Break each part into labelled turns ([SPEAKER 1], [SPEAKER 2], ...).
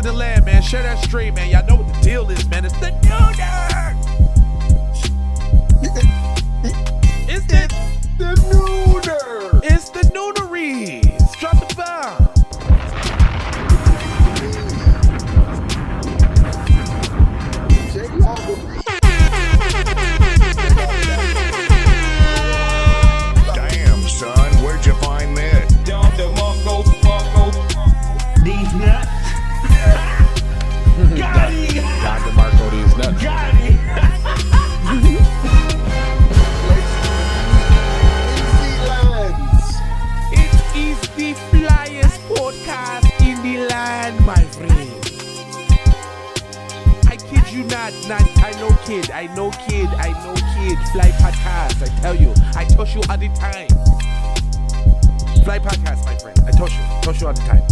[SPEAKER 1] in the land, man. Share that stream, man. Y'all know what the deal is, man. It's the Nooner. It's the
[SPEAKER 2] Nooner.
[SPEAKER 1] It's the Nooneries. Drop the bomb.
[SPEAKER 3] Damn, son, where'd you find this?
[SPEAKER 4] These nuts. Got him.
[SPEAKER 1] Dr. Marco, these nuts.
[SPEAKER 4] Got him.
[SPEAKER 1] It is the flyest podcast in the land, my friend. I kid you not. I know kid. Fly podcast. I tell you. I told you all the time. Fly podcast, my friend. I told you all the time.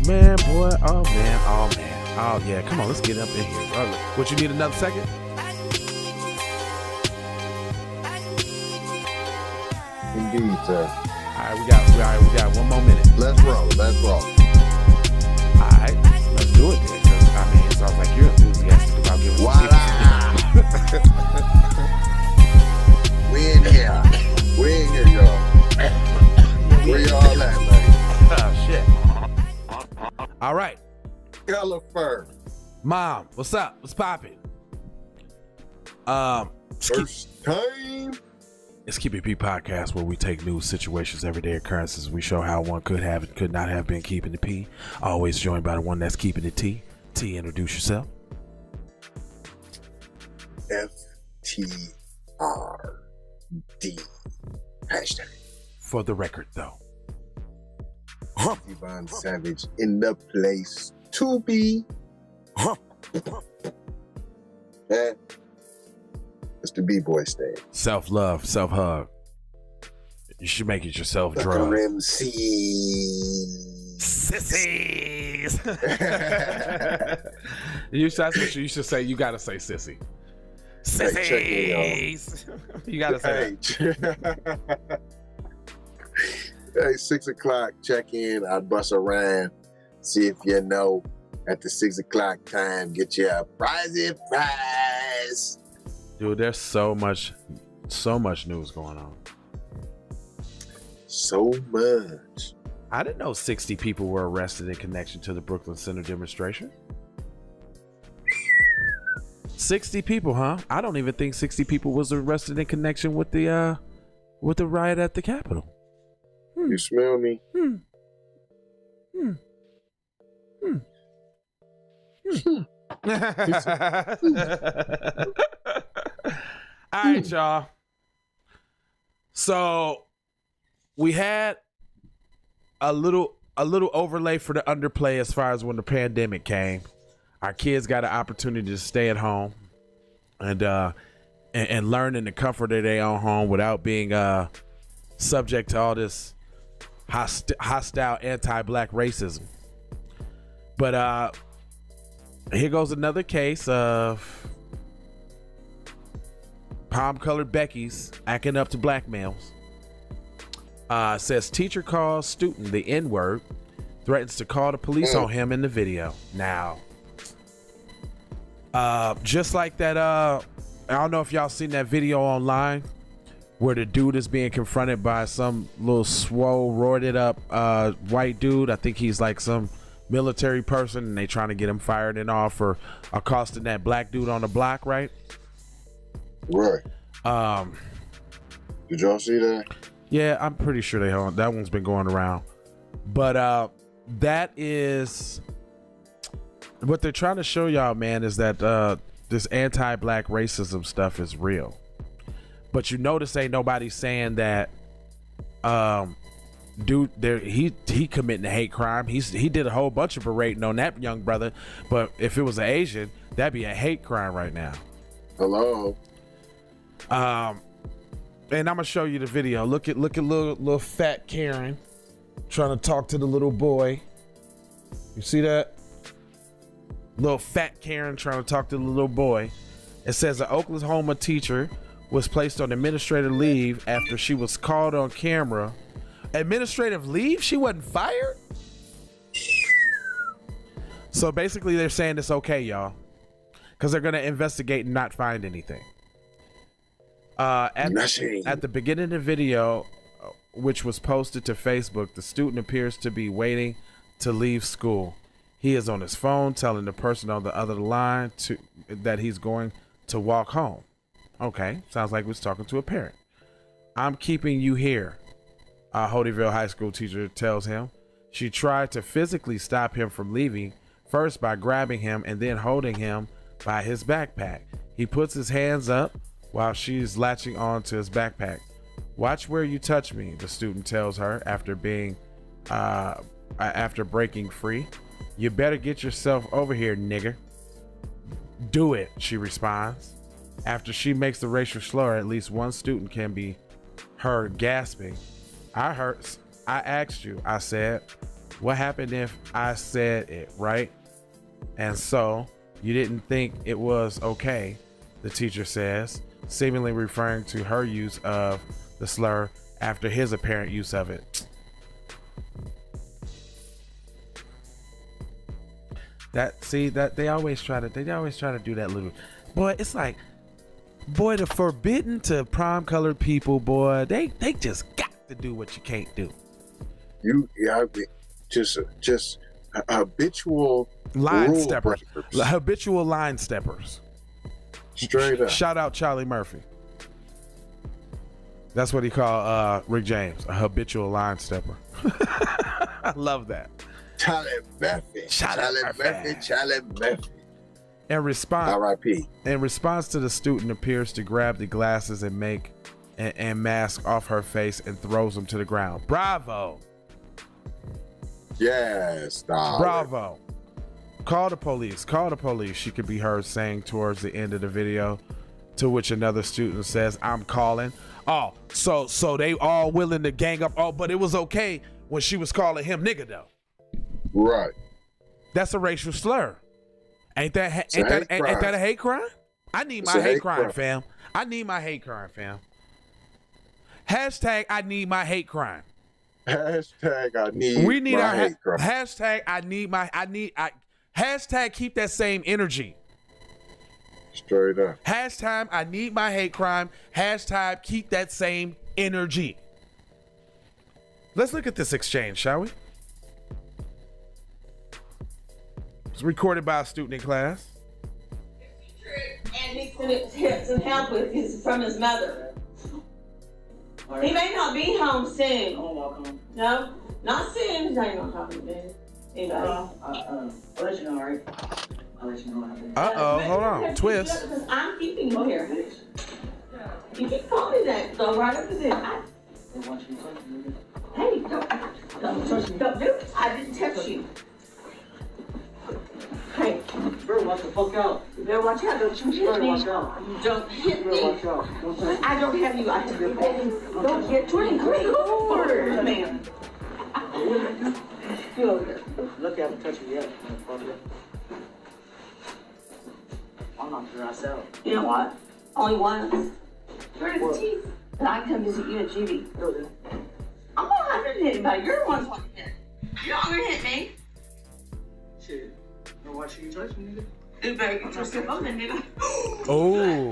[SPEAKER 1] Man, boy. Oh, man. Oh, yeah. Come on, let's get up in here. Bro. What, you need another second?
[SPEAKER 2] Indeed, sir.
[SPEAKER 1] All right, we got 1 more minute.
[SPEAKER 2] Let's roll.
[SPEAKER 1] All right, let's do it then. 'Cause, I mean, it sounds like you're enthusiastic about giving
[SPEAKER 2] We in here, y'all. Where y'all at, man?
[SPEAKER 1] Oh, shit. All right.
[SPEAKER 2] Color fur.
[SPEAKER 1] Mom, what's up? What's poppin'?
[SPEAKER 2] First time.
[SPEAKER 1] It's Keep It P podcast, where we take news, situations, everyday occurrences. We show how one could have and could not have been keeping the P. Always joined by the one that's keeping the T. T, introduce yourself.
[SPEAKER 2] FTRD. Hashtag.
[SPEAKER 1] For the record, though.
[SPEAKER 2] Yvonne Savage in the place to be. Yeah. It's the B-boy stage.
[SPEAKER 1] Self-love, self-hug. You should make it yourself drug.
[SPEAKER 2] MC.
[SPEAKER 1] Sissies. That's what you should say. You gotta say sissy. Sissies. You gotta say that.
[SPEAKER 2] Hey, 6 o'clock, check in. I'll bust a rhyme. See if you know. At the 6 o'clock time, get you a prize.
[SPEAKER 1] Dude, there's so much news going on.
[SPEAKER 2] So much.
[SPEAKER 1] I didn't know 60 people were arrested in connection to the Brooklyn Center demonstration. 60 people, huh? I don't even think 60 people was arrested in connection with the riot at the Capitol.
[SPEAKER 2] You smell me?
[SPEAKER 1] All right, y'all. So we had a little overlay for the underplay as far as when the pandemic came. Our kids got an opportunity to stay at home and learn in the comfort of their own home without being subject to all this hostile anti-black racism. But here goes another case of palm-colored Becky's acting up to black males. Says teacher calls student the N-word, threatens to call the police on him in the video. Now, just like that, I don't know if y'all seen that video online where the dude is being confronted by some little swole, roided up white dude. I think he's like some military person, and they trying to get him fired and all for accosting that black dude on the block, right?
[SPEAKER 2] Right. Did y'all see that?
[SPEAKER 1] Yeah, I'm pretty sure that one's been going around. But that is what they're trying to show y'all, man, is that this anti-black racism stuff is real. But you notice ain't nobody saying that dude there he committing a hate crime. He did a whole bunch of berating on that young brother, but if it was an Asian, that'd be a hate crime right now.
[SPEAKER 2] Hello.
[SPEAKER 1] And I'm gonna show you the video. Look at little fat Karen trying to talk to the little boy. You see that? Little fat Karen trying to talk to the little boy. It says an Oklahoma teacher was placed on administrative leave after she was called on camera. Administrative leave? She wasn't fired? So basically they're saying it's okay, y'all, because they're going to investigate and not find anything. At the beginning of the video, which was posted to Facebook, the student appears to be waiting to leave school. He is on his phone telling the person on the other line that he's going to walk home. Okay, sounds like we're talking to a parent. I'm keeping you here, a Hotlville High School teacher tells him. She tried to physically stop him from leaving, first by grabbing him and then holding him by his backpack. He puts his hands up while she's latching on to his backpack. Watch where you touch me, the student tells her after breaking free. You better get yourself over here, nigger. Do it, she responds. After she makes the racial slur, at least one student can be heard gasping. I asked you, I said. What happened if I said it, right? And so, you didn't think it was okay, the teacher says, seemingly referring to her use of the slur after his apparent use of it. That they always try to do that little, boy. It's like, boy, the forbidden to prime colored people, boy, they just got to do what you can't do.
[SPEAKER 2] Just habitual
[SPEAKER 1] line steppers, habitual line steppers.
[SPEAKER 2] Straight up.
[SPEAKER 1] Shout out Charlie Murphy. That's what he called Rick James, a habitual line stepper. I love that.
[SPEAKER 2] Charlie Murphy.
[SPEAKER 1] In response,
[SPEAKER 2] R.I.P.
[SPEAKER 1] In response to the student appears to grab the glasses and mask off her face and throws them to the ground. Bravo.
[SPEAKER 2] Yes, darling.
[SPEAKER 1] Bravo. Call the police. Call the police. She could be heard saying towards the end of the video, to which another student says, I'm calling. Oh, so they all willing to gang up. Oh, but it was okay when she was calling him nigga though.
[SPEAKER 2] Right.
[SPEAKER 1] That's a racial slur. Ain't that a hate crime? I need my hate crime, fam. I need my hate crime, fam. Hashtag I need my hate crime.
[SPEAKER 2] Hashtag I need my hate crime.
[SPEAKER 1] Hashtag hashtag keep that same energy.
[SPEAKER 2] Straight up.
[SPEAKER 1] Hashtag I need my hate crime. Hashtag keep that same energy. Let's look at this exchange, shall we? It's recorded by a student in class.
[SPEAKER 5] And he's going to get some help with from his mother. He may not be home soon. No, not soon. He's not even talking to me. Anybody?
[SPEAKER 6] I'll let you know, all right? I'll let you know what happens.
[SPEAKER 1] Hold on. Twist.
[SPEAKER 5] Because I'm keeping you here. You keep calling me that, though, right up to this. Hey, don't touch me. Don't do it. I didn't touch you. Hey.
[SPEAKER 6] Bro, watch the fuck out.
[SPEAKER 5] You better watch out. Don't you hit me.
[SPEAKER 6] Watch out.
[SPEAKER 5] You don't hit me.
[SPEAKER 6] Watch out. Don't touch me.
[SPEAKER 5] I don't have you. I have you. Don't get 23 orders, man. You over there.
[SPEAKER 6] Look, I haven't touched you yet. I'm not sure myself.
[SPEAKER 5] You know what? Only once. Where are the teeth? And I come visit you at Judy. I'm not gonna hit anybody. You're the ones wanting to hit. You're not gonna hit me.
[SPEAKER 6] Shit. Why should you touch me, nigga?
[SPEAKER 5] You better get yourself up there, nigga.
[SPEAKER 1] Oh.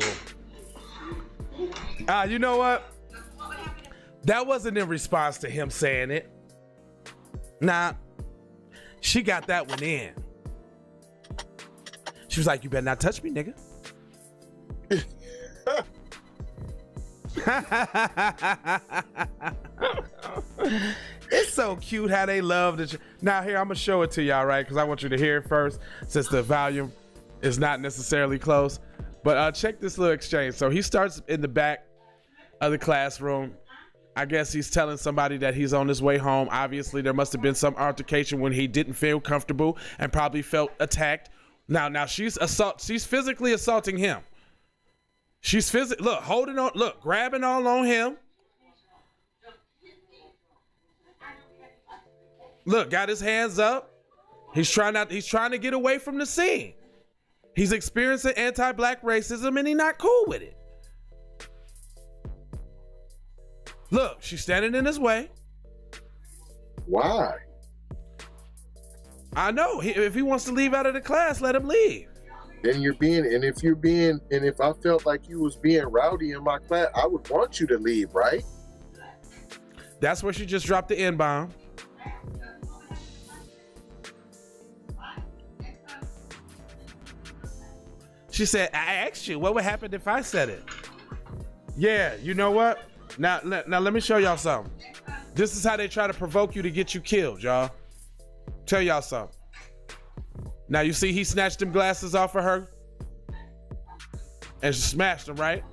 [SPEAKER 1] You know what? That wasn't in response to him saying it. Nah. She got that one in. She was like, you better not touch me, nigga. It's so cute how they love the now here I'm gonna show it to y'all, right? Because I want you to hear it first, since the volume is not necessarily close. But check this little exchange. So he starts in the back of the classroom. I guess he's telling somebody that he's on his way home. Obviously, there must have been some altercation when he didn't feel comfortable and probably felt attacked. Now she's physically assaulting him. She's holding on, grabbing all on him. Look, got his hands up. He's trying to get away from the scene. He's experiencing anti-black racism and he's not cool with it. Look, she's standing in his way.
[SPEAKER 2] Why?
[SPEAKER 1] I know. If he wants to leave out of the class, let him leave.
[SPEAKER 2] Then if I felt like you was being rowdy in my class, I would want you to leave, right?
[SPEAKER 1] That's where she just dropped the N-bomb. She said, I asked you, what would happen if I said it? Yeah, you know what? Now let me show y'all something. This is how they try to provoke you to get you killed, y'all. Tell y'all something. Now you see he snatched them glasses off of her and smashed them, right?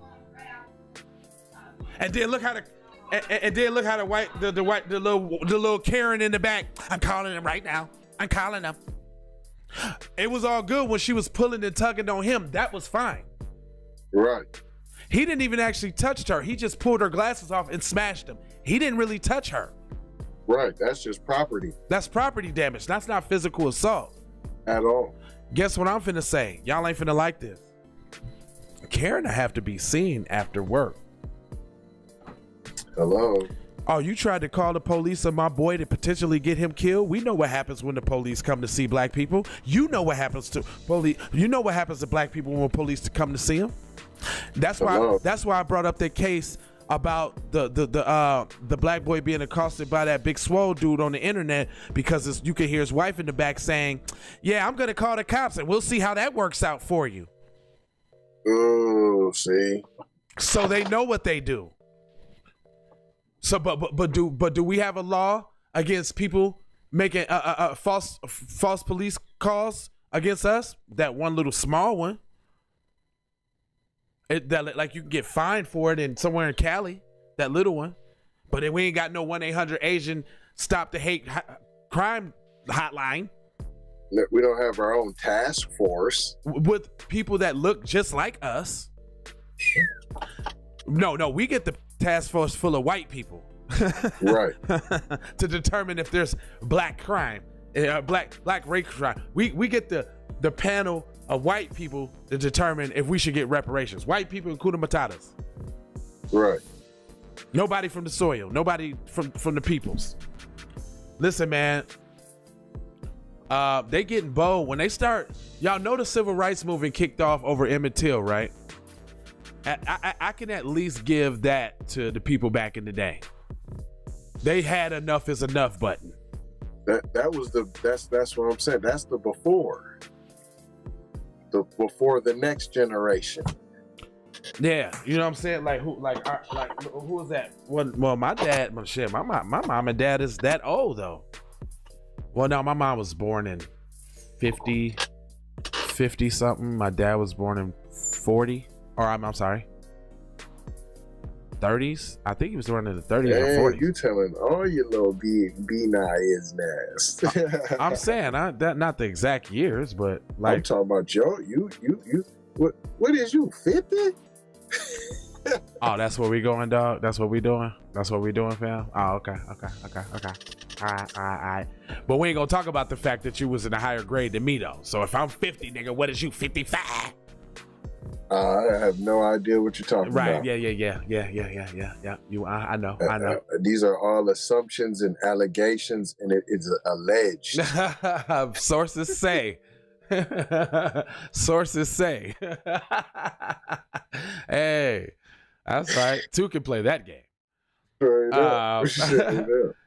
[SPEAKER 1] And then look how the little Karen in the back. I'm calling him right now. I'm calling him. It was all good when she was pulling and tugging on him. That was fine.
[SPEAKER 2] Right.
[SPEAKER 1] He didn't even actually touch her. He just pulled her glasses off and smashed them. He didn't really touch her.
[SPEAKER 2] Right. That's just property.
[SPEAKER 1] That's property damage. That's not physical assault.
[SPEAKER 2] At all.
[SPEAKER 1] Guess what I'm finna say? Y'all ain't finna like this. Karen have to be seen after work.
[SPEAKER 2] Hello.
[SPEAKER 1] Oh, you tried to call the police on my boy to potentially get him killed? We know what happens when the police come to see black people. You know what happens to police. You know what happens to black people when police come to see them. That's why I brought up that case about the black boy being accosted by that big swole dude on the internet, because you could hear his wife in the back saying, yeah, I'm gonna call the cops and we'll see how that works out for you.
[SPEAKER 2] Oh, see.
[SPEAKER 1] So they know what they do. So, but do we have a law against people making false police calls against us? That one little small one. That like you can get fined for it in somewhere in Cali, that little one. But then we ain't got no 1-800 Asian Stop the Hate Crime hotline.
[SPEAKER 2] We don't have our own task force
[SPEAKER 1] with people that look just like us. No, we get the task force full of white people.
[SPEAKER 2] Right.
[SPEAKER 1] To determine if there's black crime, black race crime. We get the panel of white people to determine if we should get reparations. White people, including Matatas.
[SPEAKER 2] Right.
[SPEAKER 1] Nobody from the soil. Nobody from the peoples. Listen, man. They getting bold when they start. Y'all know the civil rights movement kicked off over Emmett Till, right? I can at least give that to the people back in the day. They had enough is enough button.
[SPEAKER 2] That's what I'm saying. That's the before. Before the next generation.
[SPEAKER 1] Yeah, you know what I'm saying? Like who was that? Well, my dad, my mom and dad is that old though. Well, no, my mom was born in 50 something. My dad was born in 40, or I'm sorry, 30s. I think he was born in the 30s or 40s.
[SPEAKER 2] You telling all your little B-Nias nest.
[SPEAKER 1] I'm saying not the exact years, but like
[SPEAKER 2] I'm talking about you. What is you 50?
[SPEAKER 1] Oh, that's where we going, dog. That's what we doing. That's what we doing, fam. Oh, okay. All right. But we ain't gonna talk about the fact that you was in a higher grade than me, though. So if I'm 50, nigga, what is you, 55?
[SPEAKER 2] I have no idea what you're talking about.
[SPEAKER 1] Right? Yeah. I know.
[SPEAKER 2] These are all assumptions and allegations, and it is alleged.
[SPEAKER 1] Sources say. Sources say. Hey, that's right. Two can play that game.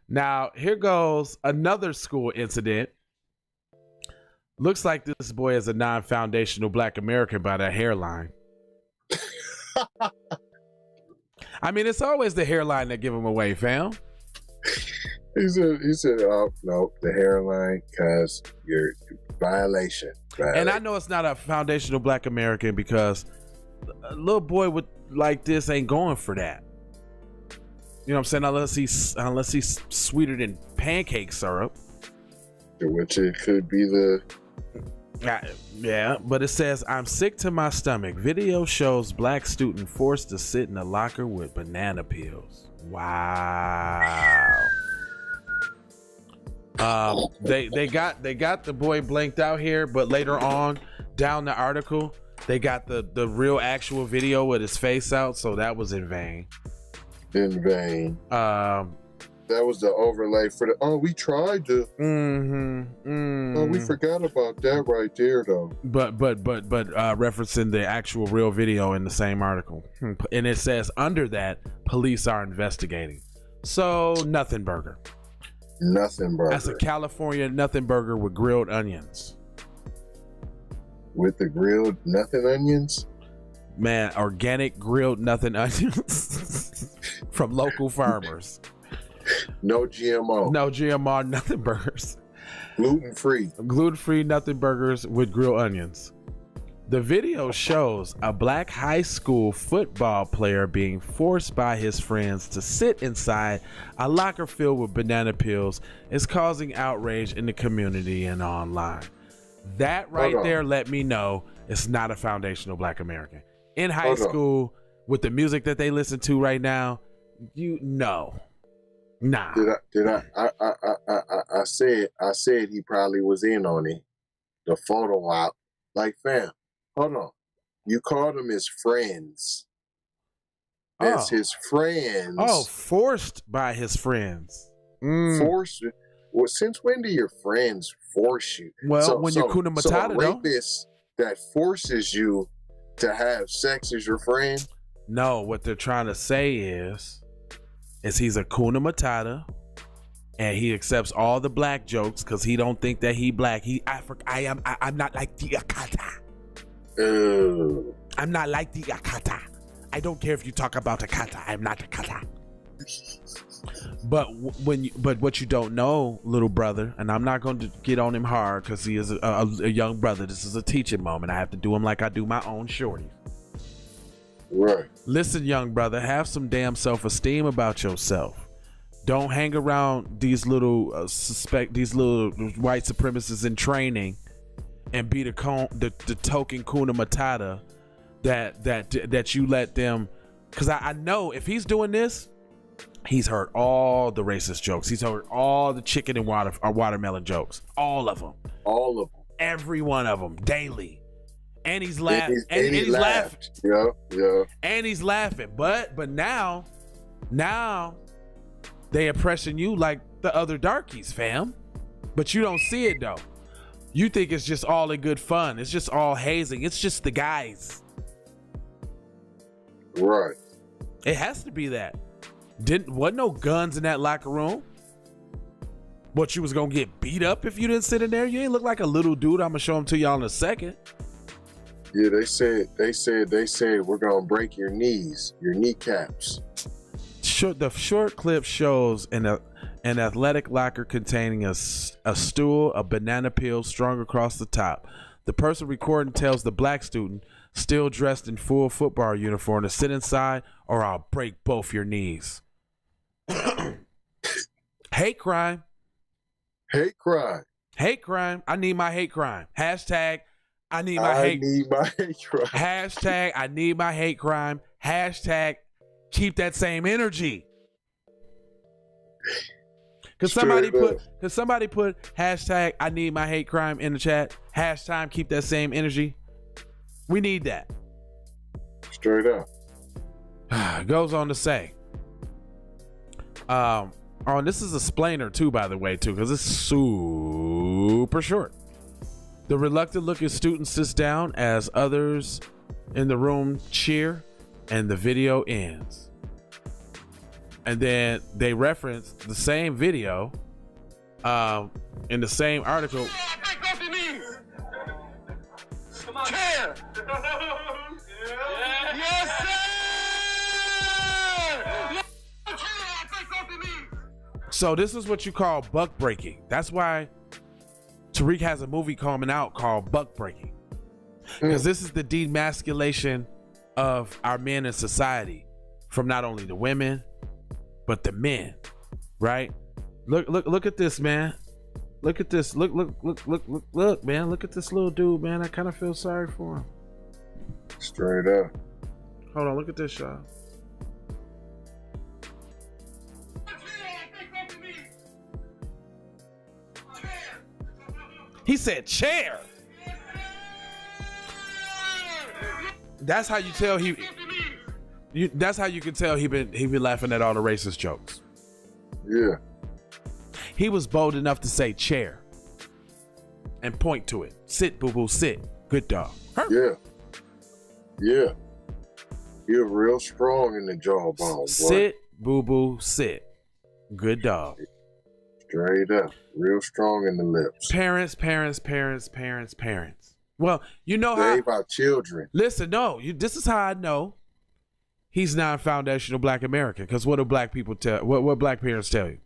[SPEAKER 1] Now, here goes another school incident. Looks like this boy is a non-foundational black American by that hairline. I mean, it's always the hairline that give him away, fam.
[SPEAKER 2] He said, oh, no, the hairline, because you're violation.
[SPEAKER 1] And I know it's not a foundational black American because a little boy with like this ain't going for that. You know what I'm saying? Unless he's sweeter than pancake syrup.
[SPEAKER 2] Which it could be the...
[SPEAKER 1] Yeah, but it says, I'm sick to my stomach. Video shows black student forced to sit in a locker with banana peels. Wow. They got the boy blanked out here, but later on down the article, they got the real actual video with his face out, so that was in vain.
[SPEAKER 2] That was the overlay for the. Oh, we tried to. Oh, we forgot about that right there, though.
[SPEAKER 1] But referencing the actual real video in the same article, and it says under that police are investigating. So nothing burger.
[SPEAKER 2] Nothing burger.
[SPEAKER 1] That's a California nothing burger with grilled onions.
[SPEAKER 2] With the grilled nothing onions.
[SPEAKER 1] Man, organic grilled nothing onions from local farmers.
[SPEAKER 2] No GMO.
[SPEAKER 1] No GMO nothing burgers.
[SPEAKER 2] Gluten-free
[SPEAKER 1] nothing burgers with grilled onions. The video shows a black high school football player being forced by his friends to sit inside a locker filled with banana peels is causing outrage in the community and online. That right there let me know it's not a foundational black American. In high school, with the music that they listen to right now, you know. Nah.
[SPEAKER 2] I said he probably was in on it. The photo op. Like, fam, hold on. You called them his friends. As his friends.
[SPEAKER 1] Oh, forced by his friends.
[SPEAKER 2] Forced? Well, since when do your friends force you?
[SPEAKER 1] Well, when you're Kuna Matata,
[SPEAKER 2] a rapist that forces you to have sex is your friend?
[SPEAKER 1] No, what they're trying to say is he's a Kuna Matata and he accepts all the black jokes because he don't think that he black. I'm not like the Akata. I'm not like the Akata. I don't care if you talk about Akata. I'm not Akata. But what you don't know, little brother, and I'm not going to get on him hard because he is a young brother. This is a teaching moment. I have to do him like I do my own shorties.
[SPEAKER 2] Right.
[SPEAKER 1] Listen, young brother, have some damn self-esteem about yourself. Don't hang around these little white supremacists in training and be the token Kuna Matata that you let them. Because I know if he's doing this, he's heard all the racist jokes. He's heard all the chicken and watermelon jokes. All of them.
[SPEAKER 2] All of them.
[SPEAKER 1] Every one of them daily. And he's laughing. And he's laughing.
[SPEAKER 2] Yeah.
[SPEAKER 1] And he's laughing. But now they oppressing you like the other darkies, fam. But you don't see it though. You think it's just all in good fun. It's just all hazing. It's just the guys.
[SPEAKER 2] Right.
[SPEAKER 1] It has to be that. Wasn't no guns in that locker room. What, you was gonna get beat up if you didn't sit in there? You ain't look like a little dude. I'm gonna show him to y'all in a second.
[SPEAKER 2] Yeah, they said we're gonna break your knees, your kneecaps.
[SPEAKER 1] The short clip shows an athletic locker containing a stool, a banana peel strung across the top. The person recording tells the black student, still dressed in full football uniform, to sit inside or I'll break both your knees. Hate crime.
[SPEAKER 2] Hate crime.
[SPEAKER 1] Hate crime. I need my hate crime. Hashtag I need my hate crime. Hashtag I need my hate crime. Hashtag keep that same energy. Cause somebody put hashtag I need my hate crime in the chat. Hashtag keep that same energy. We need that.
[SPEAKER 2] Straight up.
[SPEAKER 1] Goes on to say. And this is a splainer too, by the way, too, because it's super short. The reluctant looking student sits down as others in the room cheer, and the video ends. And then they reference the same video in the same article.
[SPEAKER 7] Chair. Yes, sir.
[SPEAKER 1] So this is what you call buck breaking. That's why Tariq has a movie coming out called Buck Breaking, because this is the demasculation of our men in society, from not only the women but the men. Right? Look at this, man. Look at this. Look, man. Look at this little dude, man. I kind of feel sorry for him.
[SPEAKER 2] Straight up.
[SPEAKER 1] Hold on. Look at this, y'all. He said chair. That's how you tell that's how you can tell he been laughing at all the racist jokes.
[SPEAKER 2] Yeah.
[SPEAKER 1] He was bold enough to say chair and point to it. Sit, boo-boo, sit. Good dog.
[SPEAKER 2] Yeah. Yeah. You're real strong in the jawbone, boy.
[SPEAKER 1] Sit, boo-boo, sit. Good dog.
[SPEAKER 2] Straight up. Real strong in the lips.
[SPEAKER 1] Parents. Well, you know how...
[SPEAKER 2] Save our children.
[SPEAKER 1] Listen, no. This is how I know he's non-foundational Black American. Because what do Black people tell... What Black parents tell you?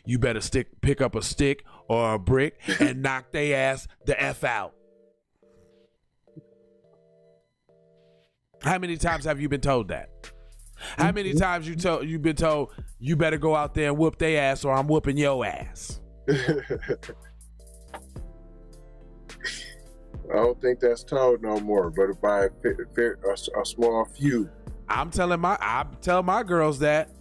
[SPEAKER 1] You better pick up a stick or a brick and knock they ass the F out. How many times have you been told that? How many times you've been told you better go out there and whoop their ass or I'm whooping your ass?
[SPEAKER 2] I don't think that's told no more, but by a small few.
[SPEAKER 1] I'm telling my girls that.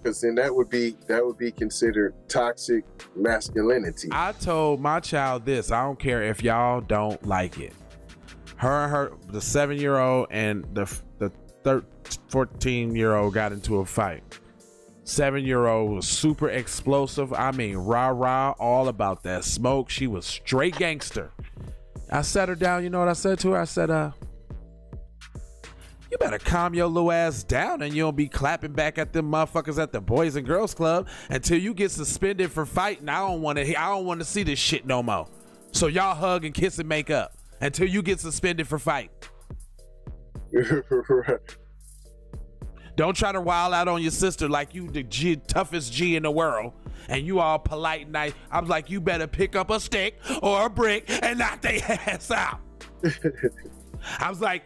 [SPEAKER 2] Because then that would be considered toxic masculinity.
[SPEAKER 1] I told my child this. I don't care if y'all don't like it. The 7-year-old and the 14-year-old got into a fight. 7-year-old was super explosive. I mean, rah, all about that smoke. She was straight gangster. I sat her down. You know what I said to her? I said, you better calm your little ass down and you don't be clapping back at them motherfuckers at the Boys and Girls Club until you get suspended for fighting. I don't want to see this shit no more. So y'all hug and kiss and make up until you get suspended for fighting.
[SPEAKER 2] Right.
[SPEAKER 1] Don't try to wild out on your sister like you the toughest G in the world and you all polite and nice. I was like, you better pick up a stick or a brick and knock their ass out. I was like,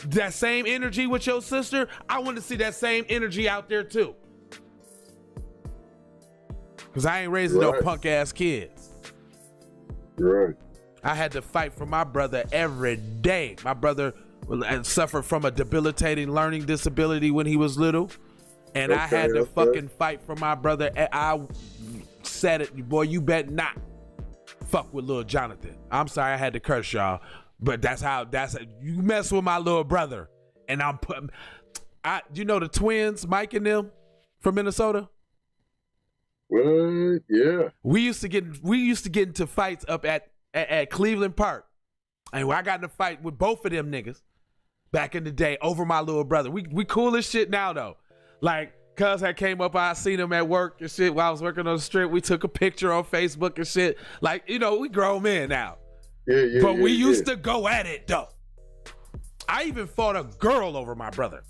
[SPEAKER 1] that same energy with your sister, I want to see that same energy out there too. Because I ain't raising no punk ass kids.
[SPEAKER 2] Right.
[SPEAKER 1] I had to fight for my brother every day. My brother suffered from a debilitating learning disability when he was little. And I had to fucking fight for my brother. I said it, boy, you better not fuck with little Jonathan. I'm sorry I had to curse y'all. But that's you mess with my little brother. And I'm putting, you know the twins, Mike and them from Minnesota?
[SPEAKER 2] What? Yeah.
[SPEAKER 1] We used to get into fights up at Cleveland Park. And I got in a fight with both of them niggas back in the day over my little brother. We cool as shit now though. Like, cuz I came up, I seen him at work and shit while I was working on the strip. We took a picture on Facebook and shit. Like, you know, we grown men now.
[SPEAKER 2] Yeah,
[SPEAKER 1] but we used to go at it though. I even fought a girl over my brother,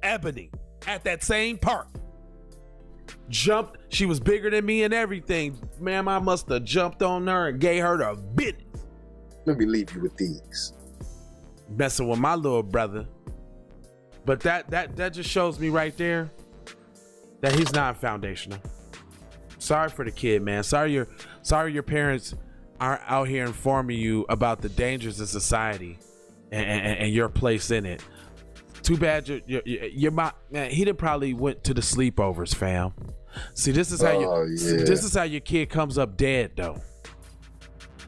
[SPEAKER 1] Ebony, at that same park. Jumped, she was bigger than me and everything. Ma'am, I must have jumped on her and gave her the business.
[SPEAKER 2] Let me leave you with these.
[SPEAKER 1] Messing with my little brother. But that just shows me right there that he's not foundational. Sorry for the kid, man. Sorry your parents aren't out here informing you about the dangers of society and your place in it. Too bad your mom, man, he done probably went to the sleepovers, fam. See, this is how your kid comes up dead though.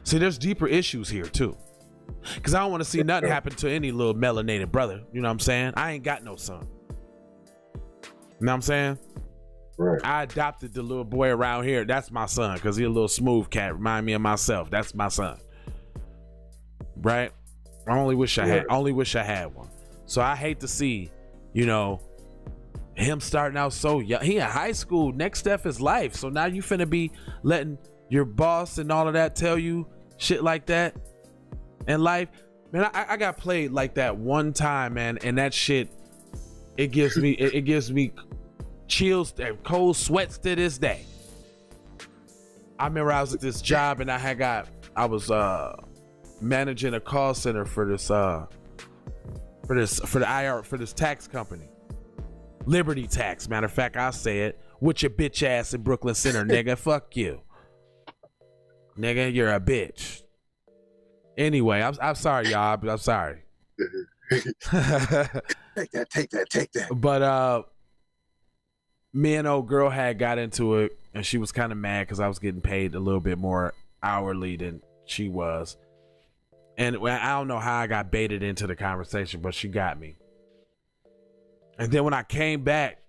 [SPEAKER 1] See, there's deeper issues here too. Cause I don't want to see nothing happen to any little melanated brother. You know what I'm saying? I ain't got no son. You know what I'm saying?
[SPEAKER 2] Right.
[SPEAKER 1] I adopted the little boy around here. That's my son, cause he a little smooth cat. Remind me of myself. That's my son. Right? I only wish I had one. So I hate to see, you know, him starting out so young. He in high school. Next step is life. So now you finna be letting your boss and all of that tell you shit like that in life. Man, I got played like that one time, man, and that shit, it gives me chills and cold sweats to this day. I remember I was at this job and I was managing a call center for this tax company. Liberty Tax, matter of fact, I'll say it. With your bitch ass in Brooklyn Center, nigga. Fuck you. Nigga, you're a bitch. Anyway, I'm sorry, y'all, but I'm sorry.
[SPEAKER 2] Take that.
[SPEAKER 1] But me and old girl had got into it, and she was kind of mad because I was getting paid a little bit more hourly than she was. And I don't know how I got baited into the conversation, but she got me. And then when I came back,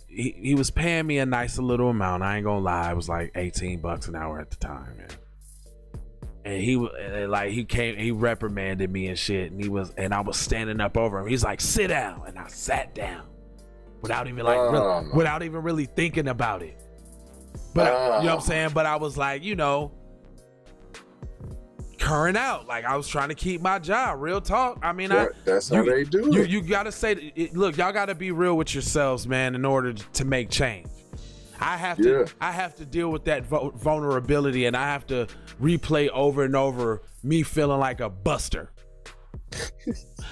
[SPEAKER 1] he was paying me a nice little amount. I ain't gonna lie, it was like $18 an hour at the time, man. And he reprimanded me and shit, and I was standing up over him. He's like, sit down, and I sat down without even without even really thinking about it. But you know what I'm saying? But I was like, curring out. Like, I was trying to keep my job. Real talk. I mean,
[SPEAKER 2] that's how they do it.
[SPEAKER 1] You gotta say, look, y'all gotta be real with yourselves, man, in order to make change. I have to deal with that vulnerability, and I have to replay over and over me feeling like a buster.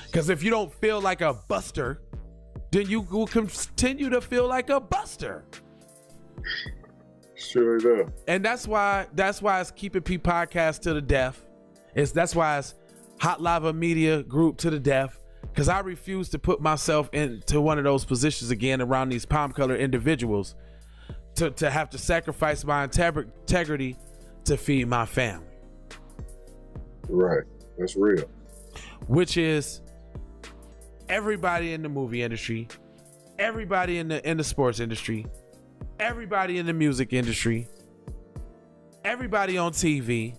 [SPEAKER 1] Because if you don't feel like a buster, then you will continue to feel like a buster.
[SPEAKER 2] Sure enough.
[SPEAKER 1] And that's why it's Keep It P podcast to the death. That's why it's Hot Lava Media Group to the death. Because I refuse to put myself into one of those positions again around these palm-colored individuals to have to sacrifice my integrity to feed my family.
[SPEAKER 2] Right. That's real.
[SPEAKER 1] Which is everybody in the movie industry, everybody in the sports industry, everybody in the music industry, everybody on TV.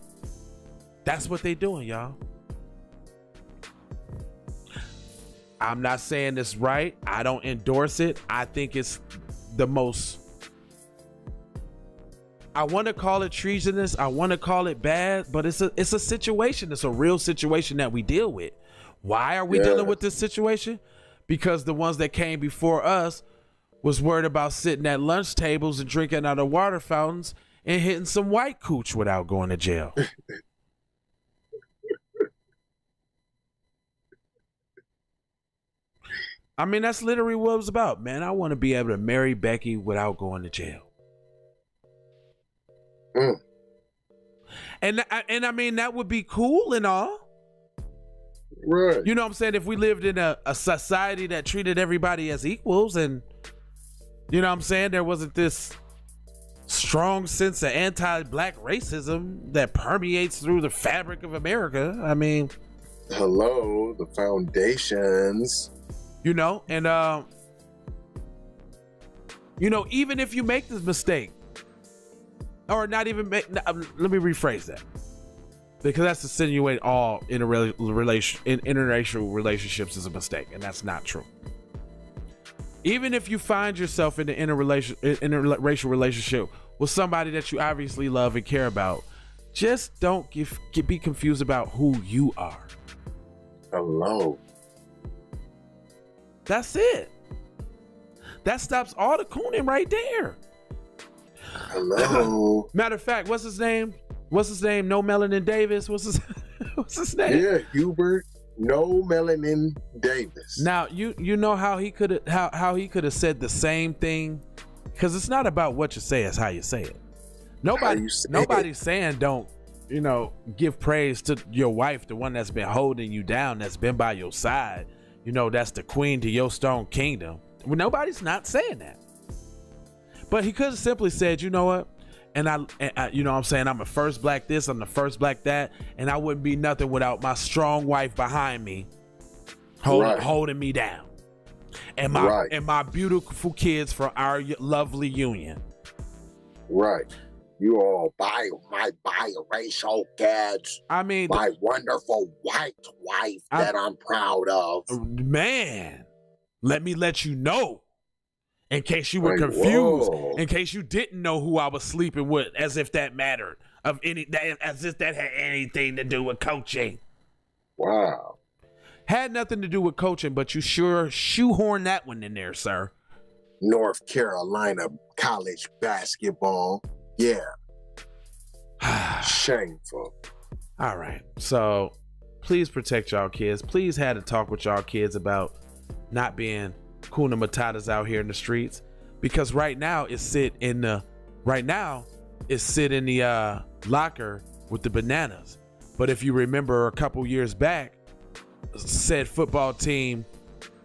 [SPEAKER 1] That's what they doing, y'all. I'm not saying it's right. I don't endorse it. I think it's the most, I want to call it treasonous. I want to call it bad, but it's a situation. It's a real situation that we deal with. Why are we dealing with this situation? Because the ones that came before us was worried about sitting at lunch tables and drinking out of water fountains and hitting some white cooch without going to jail. I mean, that's literally what it was about, man. I want to be able to marry Becky without going to jail. And I mean, that would be cool and all.
[SPEAKER 2] Right.
[SPEAKER 1] You know what I'm saying? If we lived in a society that treated everybody as equals, and you know what I'm saying, there wasn't this strong sense of anti-black racism that permeates through the fabric of America. I mean,
[SPEAKER 2] hello, the foundations.
[SPEAKER 1] And even if you make this mistake, or not even make, let me rephrase that, because that's insinuate all interracial relationships is a mistake, and that's not true. Even if you find yourself in an interracial relationship with somebody that you obviously love and care about, just don't be confused about who you are.
[SPEAKER 2] Hello.
[SPEAKER 1] That's it. That stops all the cooning right there.
[SPEAKER 2] Hello.
[SPEAKER 1] Matter of fact, what's his name? No Melanin Davis. What's his name?
[SPEAKER 2] Yeah, Hubert No Melanin Davis.
[SPEAKER 1] Now you know how he could have said the same thing, because it's not about what you say, it's how you say it. Nobody's saying don't give praise to your wife, the one that's been holding you down, that's been by your side. That's the queen to your stone kingdom. Well, nobody's not saying that. But he could have simply said, you know what? And I you know what I'm saying, I'm the first black this, I'm the first black that, and I wouldn't be nothing without my strong wife behind me holding me down. And my beautiful kids from our lovely union.
[SPEAKER 2] Right. You all my biracial kids.
[SPEAKER 1] I mean,
[SPEAKER 2] my wonderful white wife that I'm proud of.
[SPEAKER 1] Man, let me let you know, in case you were confused, in case you didn't know who I was sleeping with, as if that mattered, as if that had anything to do with coaching.
[SPEAKER 2] Wow.
[SPEAKER 1] Had nothing to do with coaching, but you sure shoehorn that one in there, sir.
[SPEAKER 2] North Carolina college basketball. Yeah. Shameful.
[SPEAKER 1] All right. So please protect y'all kids. Please have a talk with y'all kids about not being Kuna Matatas out here in the streets, because right now it's sit in the locker with the bananas. But if you remember a couple years back, said football team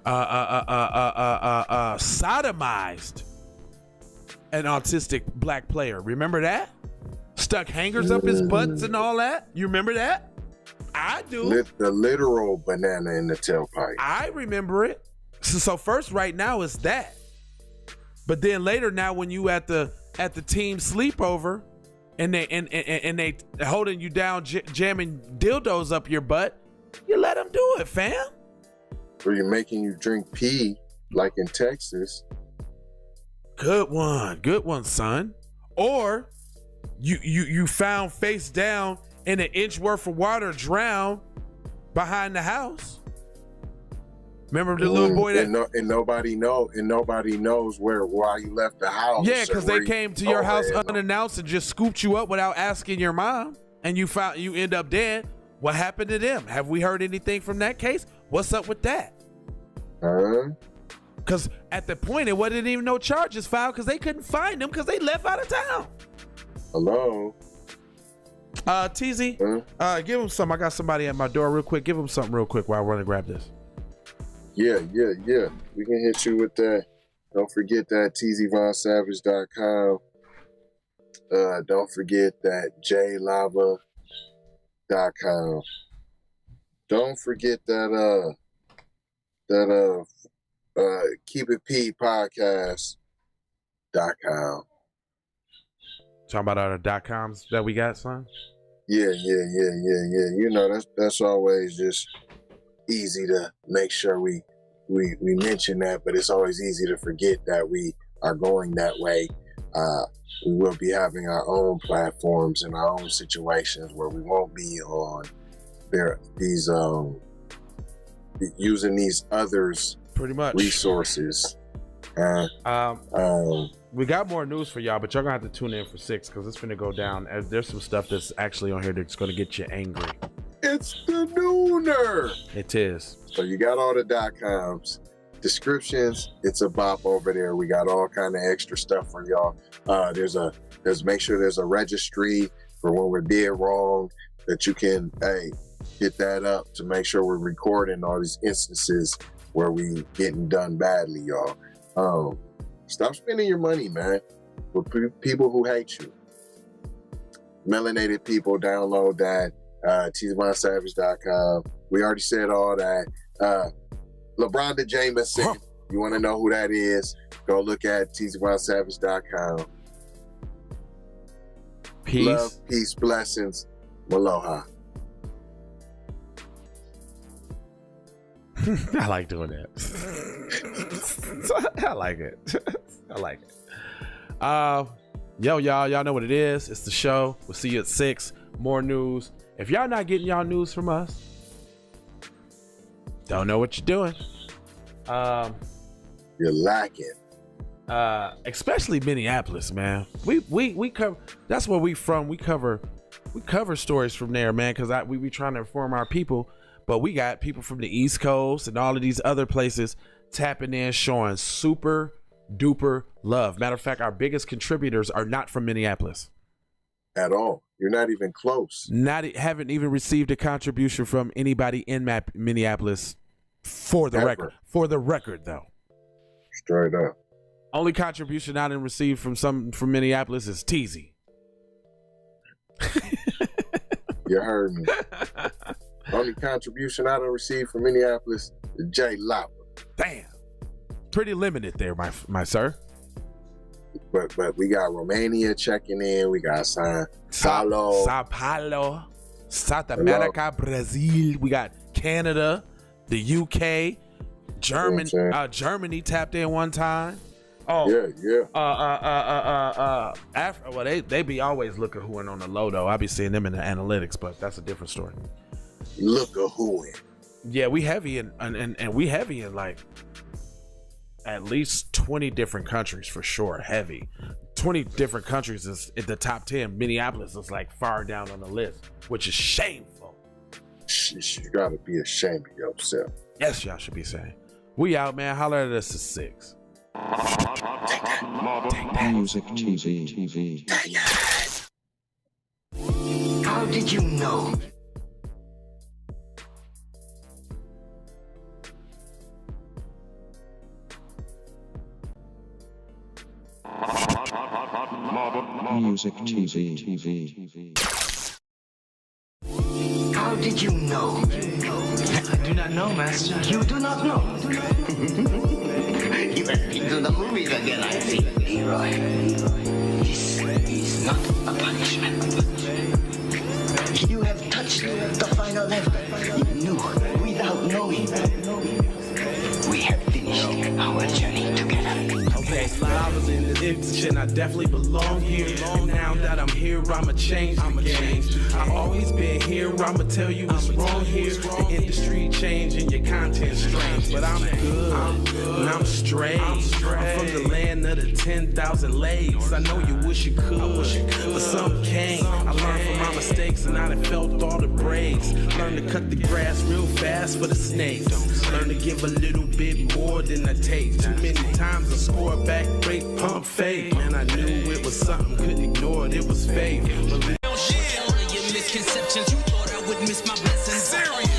[SPEAKER 1] sodomized an autistic black player. Remember that? Stuck hangers up his butts and all that. You remember that? I do.
[SPEAKER 2] The literal banana in the tailpipe.
[SPEAKER 1] I remember it. So first, right now is that. But then later, now when you at the team sleepover, and they holding you down, jamming dildos up your butt, you let them do it, fam.
[SPEAKER 2] Or you're making you drink pee, like in Texas.
[SPEAKER 1] Good one, son. Or you found face down in an inch worth of water, drowned behind the house. Remember the little boy that
[SPEAKER 2] and nobody knows why you left the house.
[SPEAKER 1] Yeah, because they came to your house unannounced and just scooped you up without asking your mom, and you end up dead. What happened to them? Have we heard anything from that case? What's up with that? Because at the point it wasn't even no charges filed because they couldn't find them because they left out of town.
[SPEAKER 2] Hello.
[SPEAKER 1] TZ, give him some. I got somebody at my door real quick. Give him something real quick while I run and grab this.
[SPEAKER 2] Yeah. We can hit you with that. Don't forget that tzvonsavage.com. Don't forget that jlava.com. Don't forget that Keep It P podcast.com.
[SPEAKER 1] Talking about our .coms that we got, son?
[SPEAKER 2] Yeah. You know, that's always just easy to make sure we mention that, but it's always easy to forget that we are going that way. We will be having our own platforms and our own situations where we won't be on these using these others
[SPEAKER 1] pretty much
[SPEAKER 2] resources.
[SPEAKER 1] We got more news for y'all, but y'all gonna have to tune in for 6 because it's gonna go down. There's some stuff that's actually on here that's gonna get you angry.
[SPEAKER 2] It's the nooner.
[SPEAKER 1] It is.
[SPEAKER 2] So you got all the .coms, descriptions. It's a bop over there. We got all kind of extra stuff for y'all. Make sure there's a registry for when we're dead wrong that you can hit that up to make sure we're recording all these instances where we getting done badly, y'all. Stop spending your money, man, with people who hate you. Melanated people, download that. tzvonsavage.com. We already said all that. LeBron Jameson, you want to know who that is? Go look at tzvonsavage.com.
[SPEAKER 1] Peace.
[SPEAKER 2] Love, peace, blessings. Aloha.
[SPEAKER 1] I like doing that. I like it. I like it. Y'all know what it is. It's the show. We'll see you at 6. More news. If y'all not getting y'all news from us, don't know what you're doing.
[SPEAKER 2] You're lacking.
[SPEAKER 1] Especially Minneapolis, man. We cover. That's where we from. We cover stories from there, man. Because we trying to inform our people. But we got people from the East Coast and all of these other places tapping in, showing super duper love. Matter of fact, our biggest contributors are not from Minneapolis
[SPEAKER 2] at all. You're not even close.
[SPEAKER 1] Haven't even received a contribution from anybody in Minneapolis for the record. For the record, though.
[SPEAKER 2] Straight up.
[SPEAKER 1] Only contribution I didn't receive from Minneapolis is TZ.
[SPEAKER 2] You heard me. Only contribution I don't receive from Minneapolis is J Lava.
[SPEAKER 1] Damn. Pretty limited there, my sir.
[SPEAKER 2] But we got Romania checking in. We got Sao Paulo,
[SPEAKER 1] South America, Brazil. We got Canada, the UK, Germany tapped in one time. Oh
[SPEAKER 2] yeah.
[SPEAKER 1] Africa. Well, they be always looking who in on the low though. I be seeing them in the analytics, but that's a different story.
[SPEAKER 2] Look at who in.
[SPEAKER 1] Yeah, we heavy in and we heavy in like at least 20 different countries for sure. Heavy 20 different countries is in the top 10. Minneapolis is like far down on the list, which is shameful.
[SPEAKER 2] You gotta be ashamed of yourself.
[SPEAKER 1] Yes, y'all should be saying. We out, man. Holler at us at 6.
[SPEAKER 8] Music TV.
[SPEAKER 4] How did you know?
[SPEAKER 8] Music TV.
[SPEAKER 4] How did you know? I do not know, Master. You do not know? You have been to the movies again, I see. Leroy, this is not a punishment. You have touched the final level. You knew without knowing. We have finished our journey together.
[SPEAKER 1] Okay, I was in the position, I definitely belong here. And now that I'm here, I'ma change the game. I've always been here, I'ma tell you what's wrong here. The industry changing, your content strange. But I'm good, and I'm straight. I'm from the land of the 10,000 legs. I know you wish you could, but some can't. I learned from my mistakes and I done felt all the breaks. Learn to cut the grass real fast for the snakes. Learn to give a little bit more than I take. Too many times I scored back, great pump fake. Man, I knew it was something, couldn't ignore it, it was fate.
[SPEAKER 9] All of your misconceptions, you thought I would miss my blessings. Serious.